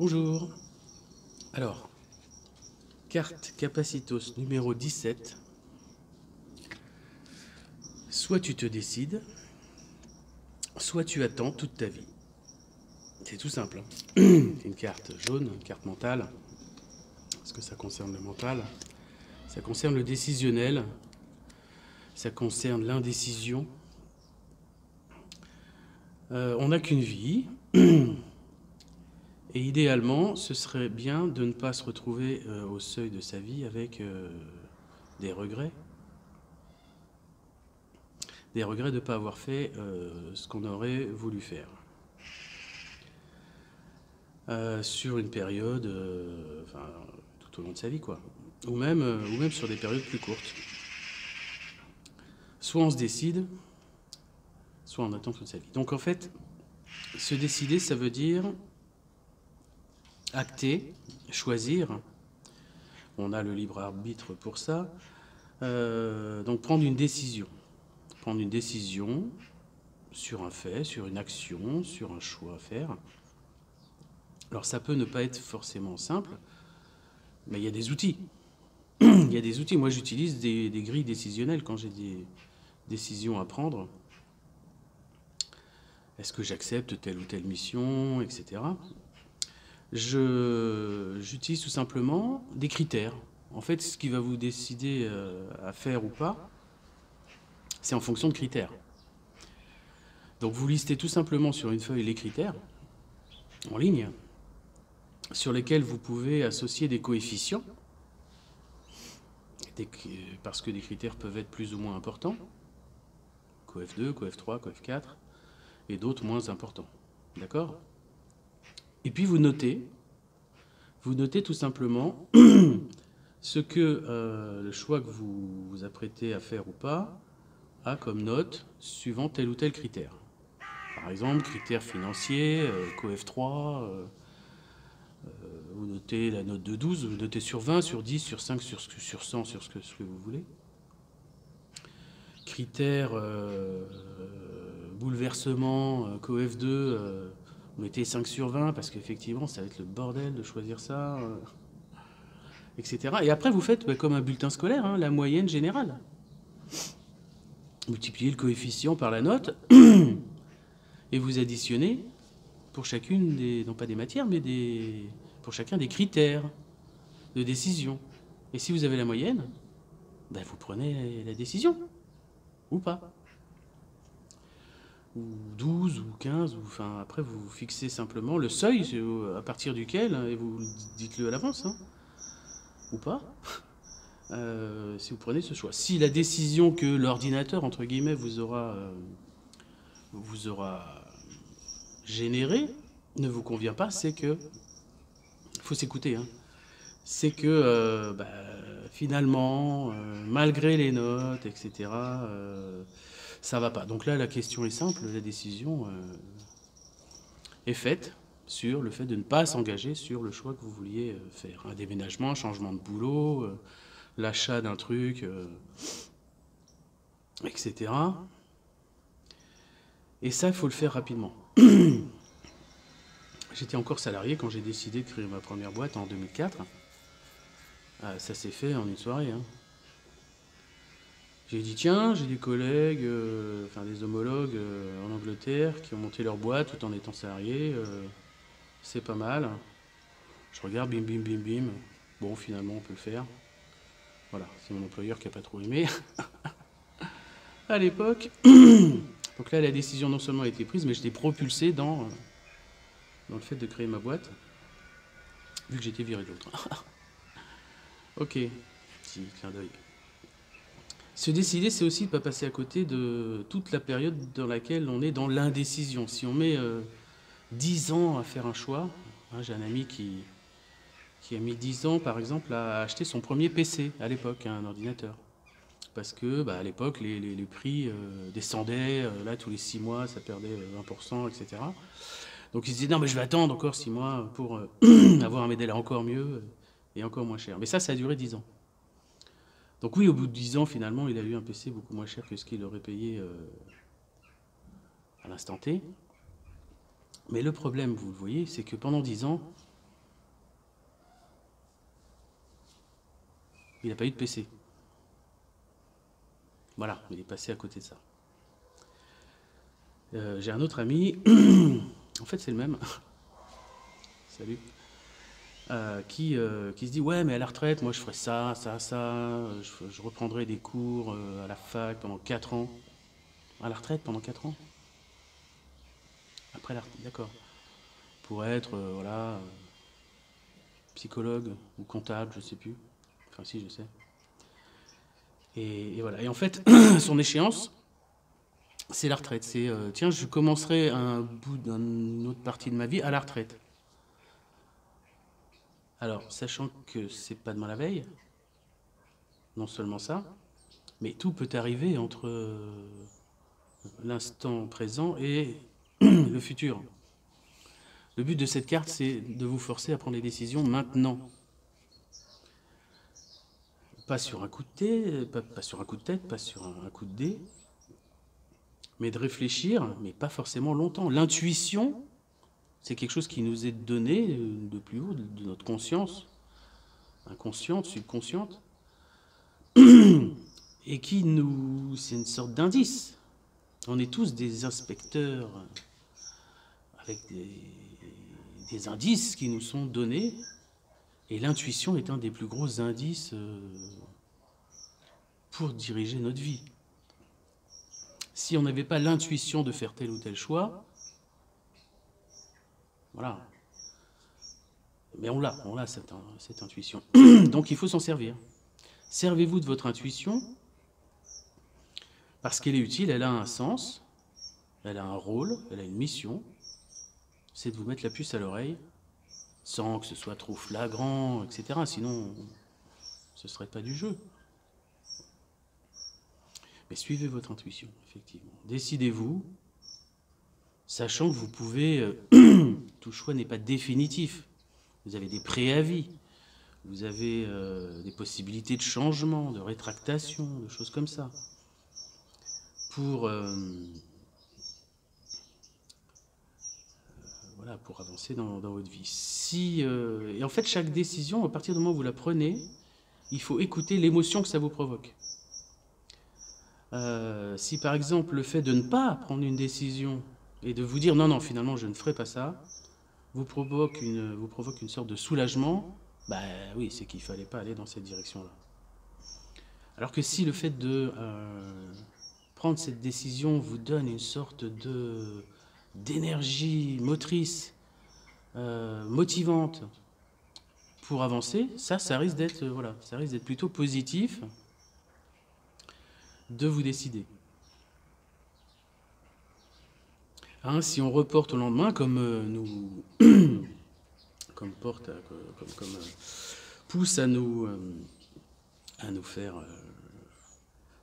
Bonjour. Alors, carte Capacitos numéro 17. Soit tu te décides, soit tu attends toute ta vie. C'est tout simple, hein. C'est une carte jaune, une carte mentale. Parce que ça concerne le mental. Ça concerne le décisionnel. Ça concerne l'indécision. On n'a qu'une vie. Et idéalement, ce serait bien de ne pas se retrouver au seuil de sa vie avec des regrets. Des regrets de ne pas avoir fait ce qu'on aurait voulu faire. Sur une période, enfin, tout au long de sa vie, quoi. Ou même sur des périodes plus courtes. Soit on se décide, soit on attend toute sa vie. Donc en fait, se décider, ça veut dire acter, choisir. On a le libre arbitre pour ça. Donc prendre une décision. Prendre une décision sur un fait, sur une action, sur un choix à faire. Alors ça peut ne pas être forcément simple, mais il y a des outils. Il y a des outils. Moi, j'utilise des grilles décisionnelles quand j'ai des décisions à prendre. Est-ce que j'accepte telle ou telle mission, etc. J'utilise tout simplement des critères. En fait, ce qui va vous décider à faire ou pas, c'est en fonction de critères. Donc vous listez tout simplement sur une feuille les critères, en ligne, sur lesquels vous pouvez associer des coefficients, parce que des critères peuvent être plus ou moins importants, coef2, coef3, coef4, et d'autres moins importants. D'accord ? Et puis vous notez tout simplement ce que le choix que vous vous apprêtez à faire ou pas a comme note suivant tel ou tel critère. Par exemple, critère financier, coef3, vous notez la note de 12, vous notez sur 20, sur 10, sur 5, sur 100, sur ce que vous voulez. Critère bouleversement, coef2, vous mettez 5 sur 20 parce qu'effectivement ça va être le bordel de choisir ça, etc. Et après vous faites comme un bulletin scolaire, hein, la moyenne générale. Multipliez le coefficient par la note et vous additionnez pour chacune des, non pas des matières, mais pour chacun des critères de décision. Et si vous avez la moyenne, ben vous prenez la décision, ou pas. Ou 12, ou 15, ou, enfin, après vous fixez simplement le seuil à partir duquel, et vous dites-le à l'avance, hein, ou pas, si vous prenez ce choix. Si la décision que l'ordinateur, entre guillemets, vous aura générée ne vous convient pas, c'est que, il faut s'écouter, hein, c'est que finalement, malgré les notes, etc., ça va pas. Donc là, la question est simple, la décision est faite sur le fait de ne pas s'engager sur le choix que vous vouliez faire. Un déménagement, un changement de boulot, l'achat d'un truc, etc. Et ça, il faut le faire rapidement. J'étais encore salarié quand j'ai décidé de créer ma première boîte en 2004. Ça s'est fait en une soirée, hein. J'ai dit tiens, j'ai des collègues, enfin des homologues en Angleterre qui ont monté leur boîte tout en étant salariés. C'est pas mal. Je regarde, bim, bim, bim, bim. Bon, finalement, on peut le faire. Voilà, c'est mon employeur qui n'a pas trop aimé à l'époque. Donc là, la décision non seulement a été prise, mais j'étais propulsé dans le fait de créer ma boîte, vu que j'étais viré de l'autre. Ok, petit clin d'œil. Se décider, c'est aussi de ne pas passer à côté de toute la période dans laquelle on est dans l'indécision. Si on met 10 ans à faire un choix, hein, j'ai un ami qui a mis 10 ans, par exemple, à acheter son premier PC à l'époque, un ordinateur. Parce que à l'époque, les prix descendaient, là, tous les 6 mois, ça perdait 20%, etc. Donc il se disait, non, mais je vais attendre encore 6 mois pour avoir un modèle encore mieux et encore moins cher. Mais ça a duré 10 ans. Donc oui, au bout de 10 ans, finalement, il a eu un PC beaucoup moins cher que ce qu'il aurait payé à l'instant T. Mais le problème, vous le voyez, c'est que pendant 10 ans, Il n'a pas eu de PC. Voilà, il est passé à côté de ça. J'ai un autre ami, en fait c'est le même, salut, qui se dit ouais mais à la retraite moi je ferai ça, je reprendrai des cours à la fac pendant 4 ans. À la retraite pendant 4 ans. Après la retraite, d'accord. Pour être voilà, psychologue ou comptable, je sais plus. Enfin si je sais. Et voilà. Et en fait, son échéance, c'est la retraite. C'est tiens, je commencerai un bout d'une autre partie de ma vie à la retraite. Alors, sachant que c'est pas demain la veille, non seulement ça, mais tout peut arriver entre l'instant présent et le futur. Le but de cette carte, c'est de vous forcer à prendre des décisions maintenant. Pas sur un coup de tête, pas sur un coup de tête, pas sur un coup de dé, mais de réfléchir, mais pas forcément longtemps. L'intuition, c'est quelque chose qui nous est donné de plus haut, de notre conscience, inconsciente, subconsciente, et qui nous... c'est une sorte d'indice. On est tous des inspecteurs avec des indices qui nous sont donnés, et l'intuition est un des plus gros indices pour diriger notre vie. Si on n'avait pas l'intuition de faire tel ou tel choix, voilà. Mais on l'a cette intuition. Donc il faut s'en servir. Servez-vous de votre intuition, parce qu'elle est utile, elle a un sens, elle a un rôle, elle a une mission, c'est de vous mettre la puce à l'oreille, sans que ce soit trop flagrant, etc. Sinon, ce ne serait pas du jeu. Mais suivez votre intuition, effectivement. Décidez-vous, sachant que vous pouvez... tout choix n'est pas définitif. Vous avez des préavis, vous avez des possibilités de changement, de rétractation, de choses comme ça. Pour, voilà, pour avancer dans votre vie. Si, et en fait, chaque décision, à partir du moment où vous la prenez, il faut écouter l'émotion que ça vous provoque. Si par exemple le fait de ne pas prendre une décision et de vous dire non, non, finalement je ne ferai pas ça, vous provoque une sorte de soulagement, bah oui, c'est qu'il ne fallait pas aller dans cette direction-là. Alors que si le fait de prendre cette décision vous donne une sorte d'énergie motrice, motivante pour avancer, ça risque d'être voilà, ça risque d'être plutôt positif de vous décider. Hein, si on reporte au lendemain, comme comme porte, comme pousse à nous faire...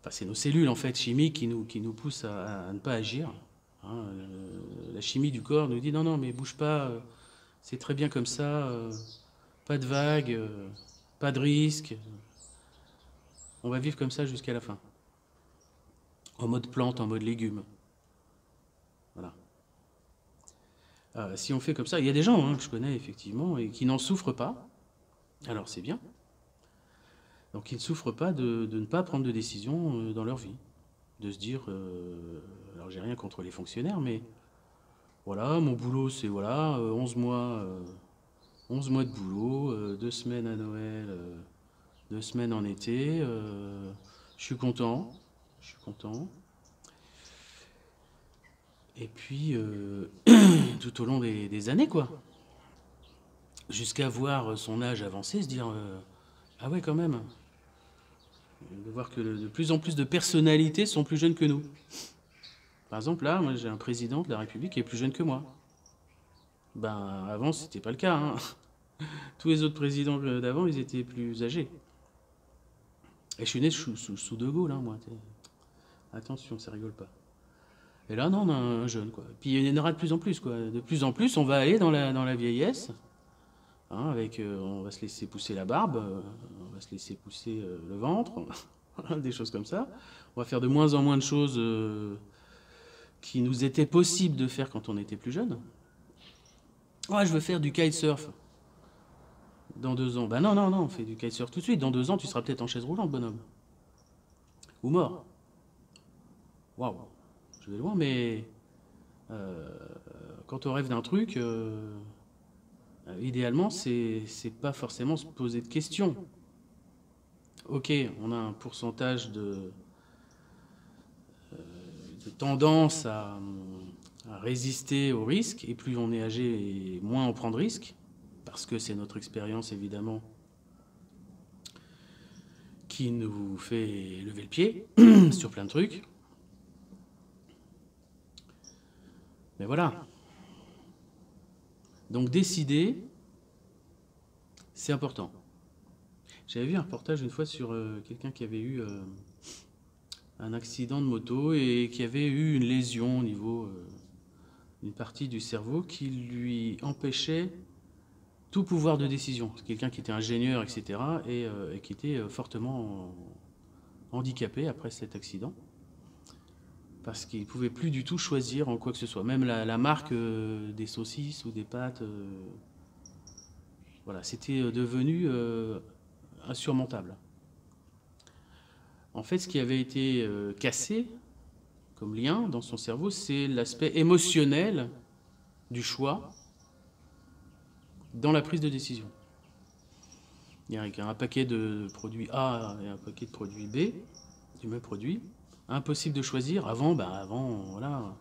enfin, c'est nos cellules en fait chimiques qui nous poussent à ne pas agir. Hein, la chimie du corps nous dit non, non, mais bouge pas, c'est très bien comme ça, pas de vagues, pas de risque. On va vivre comme ça jusqu'à la fin. En mode plante, en mode légume. Voilà. Si on fait comme ça, il y a des gens que je connais effectivement et qui n'en souffrent pas. Alors c'est bien. Donc ils ne souffrent pas de ne pas prendre de décision dans leur vie. De se dire, alors j'ai rien contre les fonctionnaires, mais voilà, mon boulot c'est voilà, 11 mois de boulot, 2 semaines à Noël, 2 semaines en été, je suis content. Et puis, tout au long des années, quoi. Jusqu'à voir son âge avancer, se dire ah ouais, quand même. De voir que de plus en plus de personnalités sont plus jeunes que nous. Par exemple, là, moi, j'ai un président de la République qui est plus jeune que moi. Ben, avant, c'était pas le cas. Hein. Tous les autres présidents d'avant, ils étaient plus âgés. Et je suis né sous De Gaulle, hein, moi. Attention, ça rigole pas. Et là, non, on a un jeune, quoi. Puis il y en aura de plus en plus, quoi. De plus en plus, on va aller dans la vieillesse. Hein, avec, on va se laisser pousser la barbe, on va se laisser pousser le ventre, des choses comme ça. On va faire de moins en moins de choses qui nous étaient possibles de faire quand on était plus jeune. Ouais, je veux faire du kitesurf. Dans 2 ans. Ben non, non, non, fais du kitesurf tout de suite. Dans 2 ans, tu seras peut-être en chaise roulante, bonhomme. Ou mort. Waouh. Je vais loin, mais euh, quand on rêve d'un truc, idéalement, c'est pas forcément se poser de questions. Ok, on a un pourcentage de tendance à résister au risque, et plus on est âgé, et moins on prend de risques, parce que c'est notre expérience, évidemment, qui nous fait lever le pied sur plein de trucs. Mais voilà. Donc décider, c'est important. J'avais vu un reportage une fois sur quelqu'un qui avait eu un accident de moto et qui avait eu une lésion au niveau d'une partie du cerveau qui lui empêchait tout pouvoir de décision. C'est quelqu'un qui était ingénieur, etc. et qui était fortement handicapé après cet accident. Parce qu'il ne pouvait plus du tout choisir en quoi que ce soit. Même la marque des saucisses ou des pâtes, voilà, c'était devenu insurmontable. En fait, ce qui avait été cassé comme lien dans son cerveau, c'est l'aspect émotionnel du choix dans la prise de décision. Il y a un paquet de produits A et un paquet de produits B, du même produit. Impossible de choisir. Avant, voilà,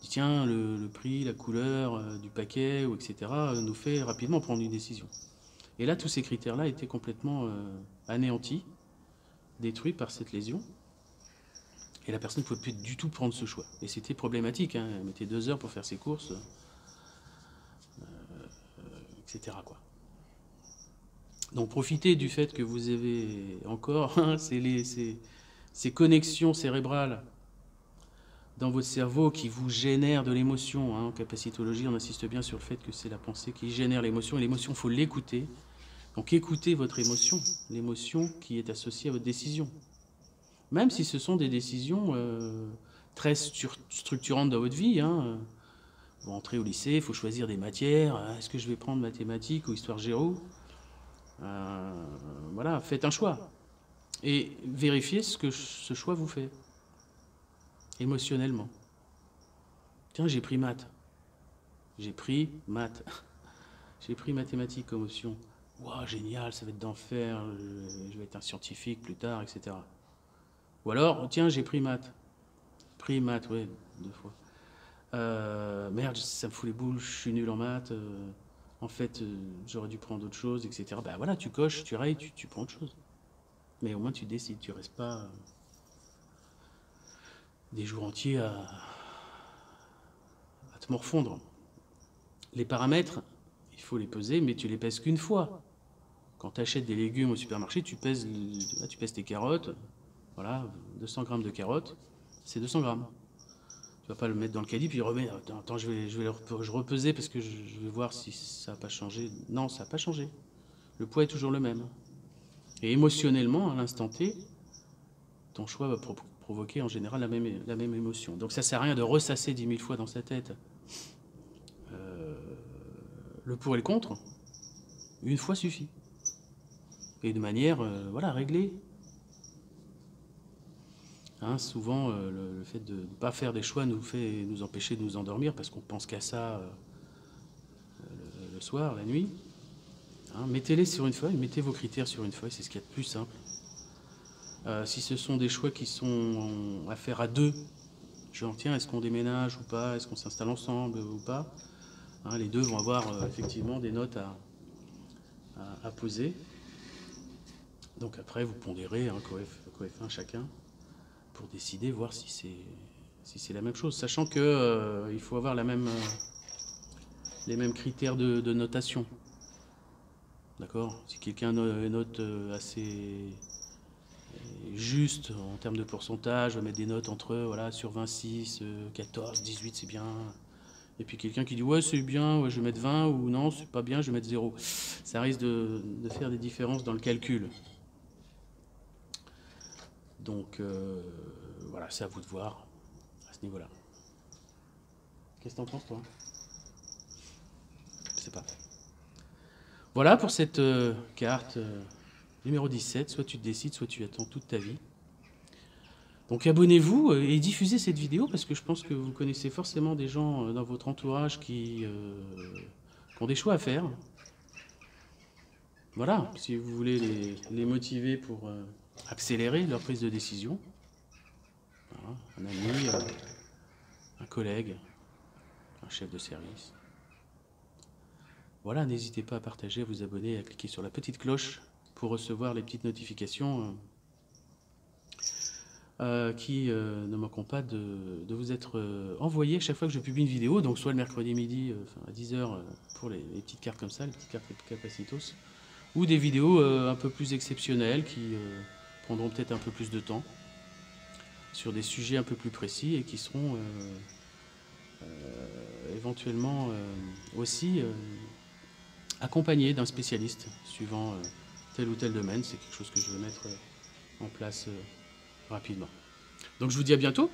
tiens, le prix, la couleur du paquet, ou etc., nous fait rapidement prendre une décision. Et là, tous ces critères-là étaient complètement anéantis, détruits par cette lésion. Et la personne ne pouvait plus du tout prendre ce choix. Et c'était problématique, hein. Elle mettait 2 heures pour faire ses courses, etc., quoi. Donc profitez du fait que vous avez encore ces connexions cérébrales dans votre cerveau qui vous génèrent de l'émotion. Hein. En capacitologie, on insiste bien sur le fait que c'est la pensée qui génère l'émotion. Et l'émotion, il faut l'écouter. Donc écoutez votre émotion, l'émotion qui est associée à votre décision. Même si ce sont des décisions très structurantes dans votre vie. Hein. Vous rentrez au lycée, il faut choisir des matières. Est-ce que je vais prendre mathématiques ou histoire géo? Voilà, faites un choix. Et vérifiez ce que ce choix vous fait, émotionnellement. Tiens, j'ai pris maths. J'ai pris maths. J'ai pris mathématiques comme option. Waouh, génial, ça va être d'enfer, je vais être un scientifique plus tard, etc. Ou alors, tiens, j'ai pris maths. Pris maths, ouais, 2 fois. Merde, ça me fout les boules, je suis nul en maths. En fait, j'aurais dû prendre autre chose, etc. Ben voilà, tu coches, tu rayes, tu prends autre chose. Mais au moins tu décides, tu restes pas des jours entiers à te morfondre. Les paramètres, il faut les peser, mais tu les pèses qu'une fois. Quand tu achètes des légumes au supermarché, tu pèses tes carottes. Voilà, 200 grammes de carottes, c'est 200 grammes. Tu vas pas le mettre dans le caddie puis remettre. Attends, je vais repeser parce que je vais voir si ça n'a pas changé. Non, ça n'a pas changé. Le poids est toujours le même. Et émotionnellement, à l'instant T, ton choix va provoquer en général la même émotion. Donc ça sert à rien de ressasser 10 000 fois dans sa tête le pour et le contre. Une fois suffit. Et de manière voilà, réglée. Hein, souvent, le fait de ne pas faire des choix nous fait nous empêcher de nous endormir parce qu'on pense qu'à ça le soir, la nuit. Hein, mettez-les sur une feuille, mettez vos critères sur une feuille, c'est ce qu'il y a de plus simple. Si ce sont des choix qui sont à faire à deux, genre tiens, est-ce qu'on déménage ou pas, est-ce qu'on s'installe ensemble ou pas, hein, les deux vont avoir effectivement des notes à poser. Donc après, vous pondérez un coefficient chacun pour décider, voir si c'est la même chose, sachant que il faut avoir les mêmes critères de notation. D'accord. Si quelqu'un note assez juste en termes de pourcentage, va mettre des notes entre voilà, sur 26, 14, 18, c'est bien. Et puis quelqu'un qui dit ouais c'est bien, ouais, je vais mettre 20 ou non c'est pas bien, je vais mettre 0. Ça risque de faire des différences dans le calcul. Donc voilà, c'est à vous de voir à ce niveau-là. Qu'est-ce que t'en penses toi? Je sais pas. Voilà pour cette carte numéro 17. Soit tu te décides, soit tu attends toute ta vie. Donc abonnez-vous et diffusez cette vidéo parce que je pense que vous connaissez forcément des gens dans votre entourage qui ont des choix à faire. Voilà, si vous voulez les motiver pour accélérer leur prise de décision. Voilà, un ami, un collègue, un chef de service. Voilà, n'hésitez pas à partager, à vous abonner, à cliquer sur la petite cloche pour recevoir les petites notifications qui ne manqueront pas de vous être envoyées chaque fois que je publie une vidéo, donc soit le mercredi midi à 10h pour les petites cartes comme ça, les petites cartes Capacitos, ou des vidéos un peu plus exceptionnelles qui prendront peut-être un peu plus de temps sur des sujets un peu plus précis et qui seront éventuellement aussi accompagnés d'un spécialiste suivant tel ou tel domaine. C'est quelque chose que je veux mettre en place rapidement. Donc je vous dis à bientôt.